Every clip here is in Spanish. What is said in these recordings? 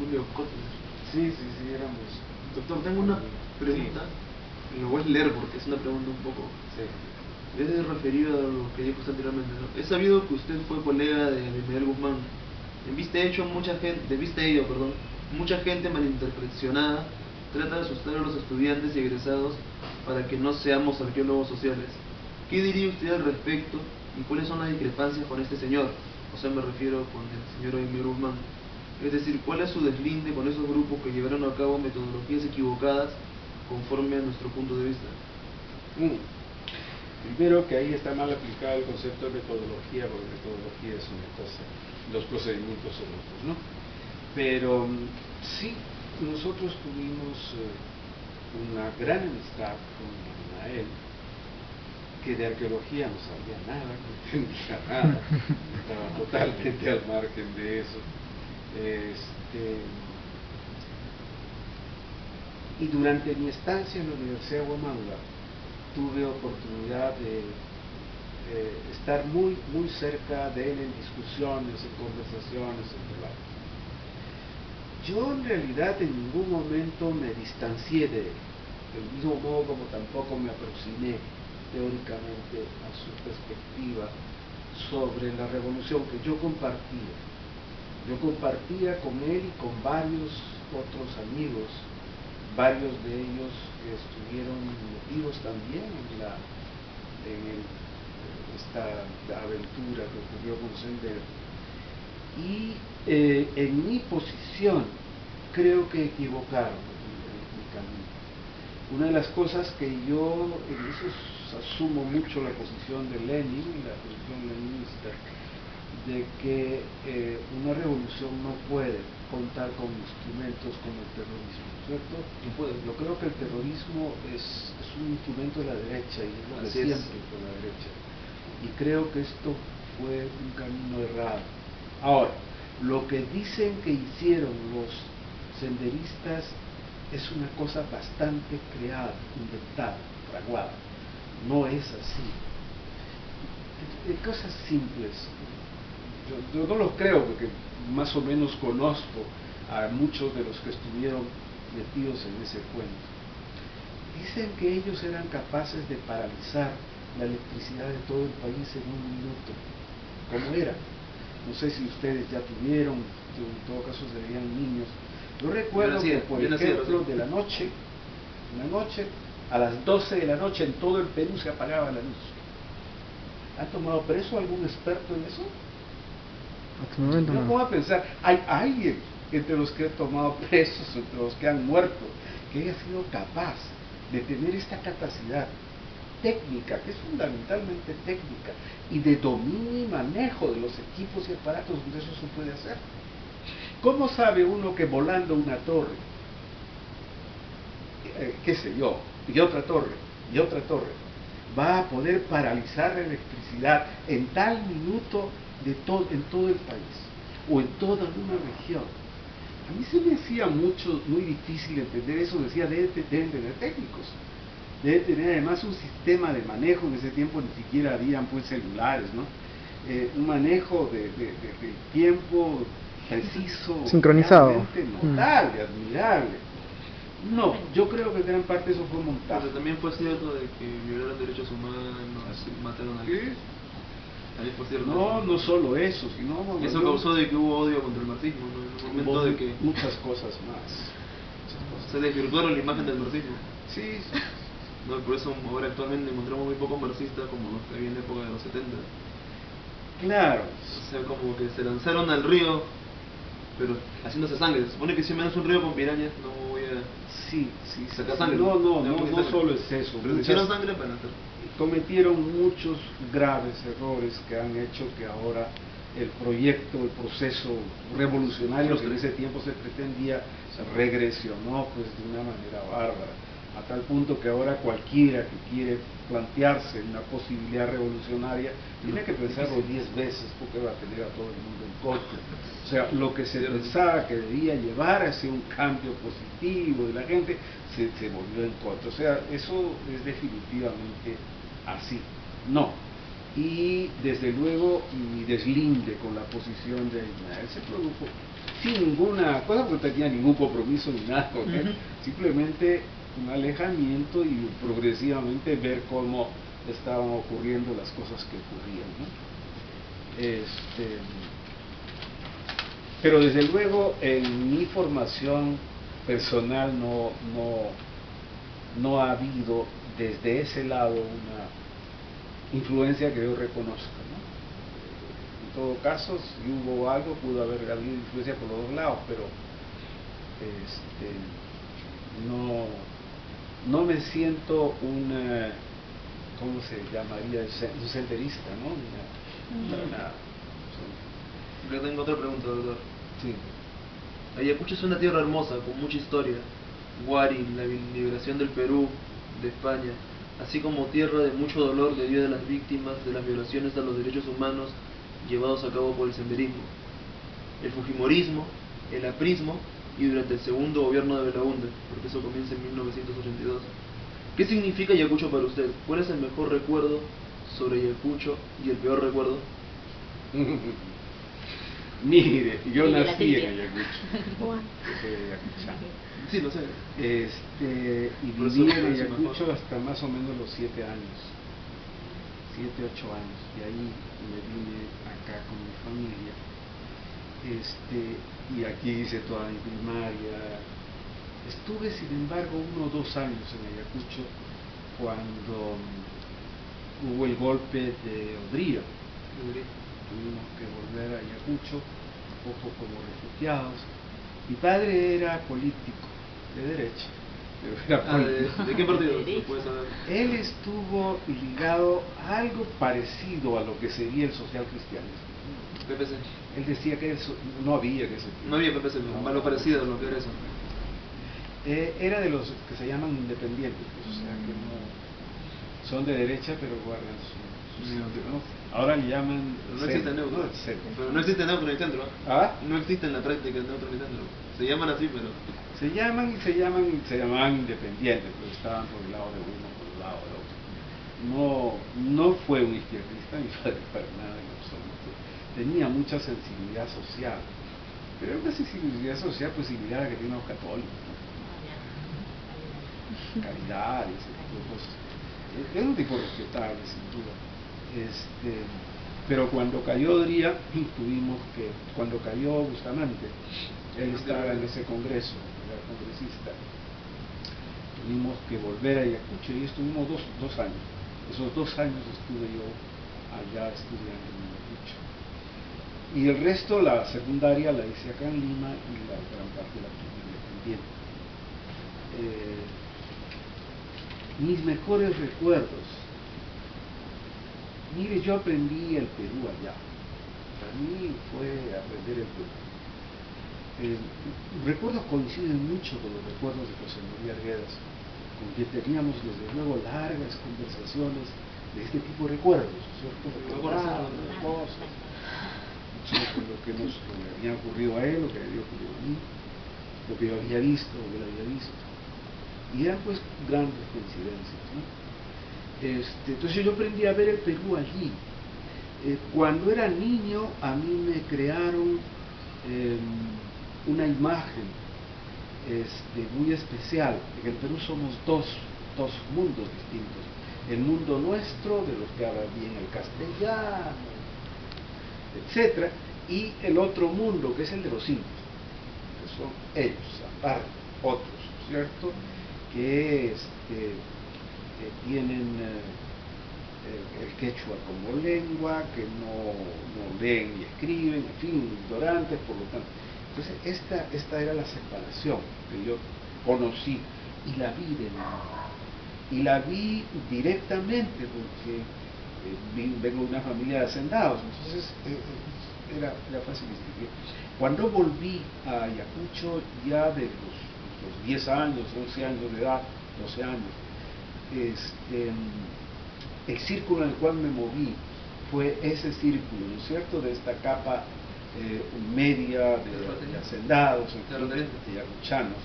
Julio Kotler. Sí, éramos. Doctor, tengo una pregunta. Sí. Lo voy a leer porque es una pregunta un poco. Sí. Es referido a lo que dijo usted anteriormente, ¿no? He sabido que usted fue colega de Miguel Guzmán. De vista ello, mucha gente malinterpretada trata de asustar a los estudiantes y egresados para que no seamos arqueólogos sociales. ¿Qué diría usted al respecto y cuáles son las discrepancias con este señor? O sea, me refiero con el señor Miguel Guzmán. Es decir, ¿cuál es su deslinde con esos grupos que llevaron a cabo metodologías equivocadas conforme a nuestro punto de vista? Primero, que ahí está mal aplicado el concepto de metodología, porque metodología es una cosa, los procedimientos son otros, ¿no? Pero sí, nosotros tuvimos una gran amistad con Ismael, que de arqueología no sabía nada, no entendía nada, estaba totalmente al margen de eso. Y durante mi estancia en la Universidad de Huamanga tuve oportunidad de estar muy cerca de él en discusiones, en conversaciones, en debates. Yo en realidad en ningún momento me distancié de él, del mismo modo como tampoco me aproximé teóricamente a su perspectiva sobre la revolución que yo compartía. Yo compartía con él y con varios otros amigos, varios de ellos que estuvieron metidos también en esta aventura que ocurrió con Sendero. Y en mi posición creo que equivocaron mi camino. Una de las cosas que yo, en eso asumo mucho la posición de Lenin, la posición leninista, de que una revolución no puede contar con instrumentos como el terrorismo, ¿cierto? No puede. Yo creo que el terrorismo es un instrumento de la derecha y es lo que siempre con la derecha. Y creo que esto fue un camino errado. Ahora, lo que dicen que hicieron los senderistas es una cosa bastante creada, inventada, fraguada. No es así. Cosas simples. Yo no lo creo porque más o menos conozco a muchos de los que estuvieron metidos en ese cuento. Dicen que ellos eran capaces de paralizar la electricidad de todo el país en un minuto, como era. No sé si ustedes ya tuvieron, en todo caso serían niños. Yo recuerdo que, por ejemplo, de la noche, a las 12 de la noche en todo el Perú se apagaba la luz. ¿Han tomado preso algún experto en eso? Hasta el momento no. Vamos a pensar, hay alguien entre los que han tomado presos, entre los que han muerto, que haya sido capaz de tener esta capacidad técnica, que es fundamentalmente técnica, y de dominio y manejo de los equipos y aparatos donde eso se puede hacer. ¿Cómo sabe uno que volando una torre, qué sé yo, y otra torre, va a poder paralizar la electricidad en tal minuto en todo el país, o en toda una región? A mí se me hacía muy difícil entender eso. Decía, deben tener técnicos, debe tener además un sistema de manejo. En ese tiempo ni siquiera habían pues celulares, ¿no? Un manejo del tiempo preciso, sincronizado, notable, admirable. No, yo creo que en gran parte eso fue montado. Pero también fue cierto de que violaron derechos humanos, mataron a alguien. También fue cierto. No solo eso, sino eso causó de que hubo odio contra el marxismo, ¿no? En un momento de que muchas cosas más. Se desvirtuaron la imagen del marxismo. Sí. No, por eso ahora actualmente encontramos muy pocos marxistas como los que había en la época de los 70. Claro. O sea, como que se lanzaron al río, pero haciéndose sangre. Se supone que si me das un río con pirañas, no voy a sacar sangre. No solo es eso. Pero hicieron sangre para hacer. Cometieron muchos graves errores que han hecho que ahora el proceso revolucionario que en ese tiempo se pretendía, se regresionó pues de una manera bárbara, a tal punto que ahora cualquiera que quiere plantearse una posibilidad revolucionaria tiene que pensarlo 10 veces porque va a tener a todo el mundo en contra. O sea, lo que se pensaba que debía llevar hacia un cambio positivo de la gente se volvió en contra. O sea, eso es definitivamente así. No. Y desde luego mi deslinde con la posición de Ismael se produjo sin ninguna cosa, porque no tenía ningún compromiso ni nada con él, simplemente un alejamiento y progresivamente ver cómo estaban ocurriendo las cosas que ocurrían, ¿no? Pero desde luego en mi formación personal no ha habido desde ese lado una influencia que yo reconozca, ¿no? En todo caso, si hubo algo, pudo haber habido influencia por los dos lados, pero no me siento una, ¿cómo se llamaría? Un senderista, ¿no? Yo tengo otra pregunta, doctor. Sí. Ayacucho es una tierra hermosa, con mucha historia. Huari, la liberación del Perú, de España, así como tierra de mucho dolor debido a las víctimas de las violaciones a los derechos humanos llevados a cabo por el senderismo, el fujimorismo, el aprismo y durante el segundo gobierno de Belaúnde, porque eso comienza en 1982. ¿Qué significa Ayacucho para usted? ¿Cuál es el mejor recuerdo sobre Ayacucho y el peor recuerdo? Mire, yo nací en Ayacucho. Soy ayacuchano. Sí, lo sé. Y viví en Ayacucho hasta más o menos los 7 años, 7, 8 años, y ahí me vine acá con mi familia, y aquí hice toda mi primaria. Estuve sin embargo 1 o 2 años en Ayacucho cuando hubo el golpe de Odría. Tuvimos que volver a Ayacucho, un poco como refugiados. Mi padre era político, de derecha, pero era político. ¿De qué partido? ¿Puedes saber? Él estuvo ligado a algo parecido a lo que sería el social cristianismo. PPC. Él decía que eso no había que ese No había PPC, algo parecido a lo que era eso. Era de los que se llaman independientes, pues, o sea que no son de derecha pero guardan su centro, ¿no? Ahora le llaman no existe neutro, pero no existe neutro ni centro. ¿Ah? No existe en la práctica neutro ni centro. Se llaman así, pero se llamaban independientes, pero estaban por el lado de uno, por el lado del otro. No fue un izquierdista ni fue para nada en absoluto. Tenía mucha sensibilidad social, pero una sensibilidad social pues similar a la que tienen los católicos, ¿no? Caridad y ese tipo de cosas. Era un tipo respetable, sin duda. Pero cuando cayó Odría, cuando cayó Bustamante, él estaba en ese congreso, era congresista, tuvimos que volver a Ayacucho y estuvimos dos años. Esos 2 años estuve yo allá estudiando en Ayacucho. Y el resto, la secundaria la hice acá en Lima y la gran parte la tuve independiente. Mis mejores recuerdos. Mire, yo aprendí el Perú allá. Para mí fue aprender el Perú. Recuerdos coinciden mucho con los recuerdos de José María Arguedas, con quien teníamos desde luego largas conversaciones de este tipo de recuerdos, ¿cierto? Recordar las cosas, ¿cierto? Lo que le había ocurrido a él, lo que le había ocurrido a mí, lo que yo había visto, lo que él había visto. Y eran pues grandes coincidencias, ¿no? Entonces yo aprendí a ver el Perú allí. Cuando era niño a mí me crearon una imagen muy especial. En el Perú somos dos mundos distintos. El mundo nuestro, de los que hablan bien el castellano, etcétera, y el otro mundo, que es el de los indios, que son ellos, aparte, otros, ¿cierto? Que tienen el quechua como lengua, que no leen ni escriben, en fin, ignorantes, por lo tanto. Entonces, esta era la separación que yo conocí y la vi de nuevo. Y la vi directamente porque vengo de una familia de hacendados, entonces era fácil distinguir. Cuando volví a Ayacucho, ya de los 10 años, 11 años de edad, 12 años, el círculo en el cual me moví fue ese círculo, ¿no es cierto?, de esta capa media de hacendados, de ayacuchanos.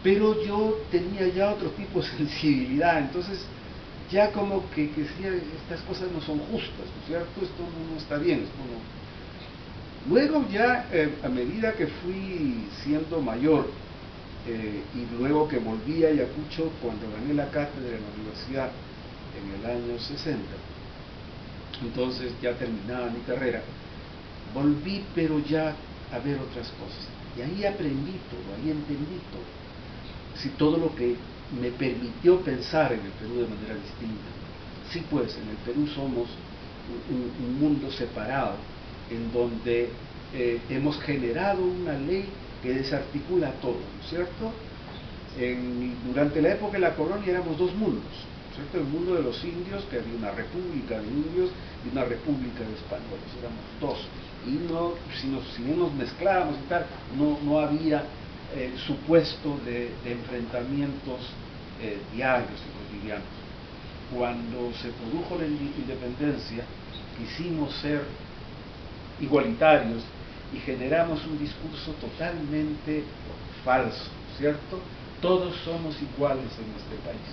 Pero yo tenía ya otro tipo de sensibilidad, entonces ya como que decía, estas cosas no son justas, ¿no es cierto?, esto no está bien, esto Luego ya, a medida que fui siendo mayor, y luego que volví a Ayacucho cuando gané la cátedra en la universidad en el año 60, entonces ya terminaba mi carrera, volví pero ya a ver otras cosas. Y ahí aprendí todo, ahí entendí todo. Sí, todo lo que me permitió pensar en el Perú de manera distinta. Sí, pues en el Perú somos un mundo separado, en donde hemos generado una ley que desarticula todo, ¿no es cierto? Durante la época de la colonia éramos dos mundos, ¿cierto? El mundo de los indios, que había una república de indios y una república de españoles, éramos dos, y si no nos mezclábamos y tal, no había supuesto de enfrentamientos diarios y cotidianos. Cuando se produjo la independencia, quisimos ser igualitarios y generamos un discurso totalmente falso, ¿cierto? Todos somos iguales en este país.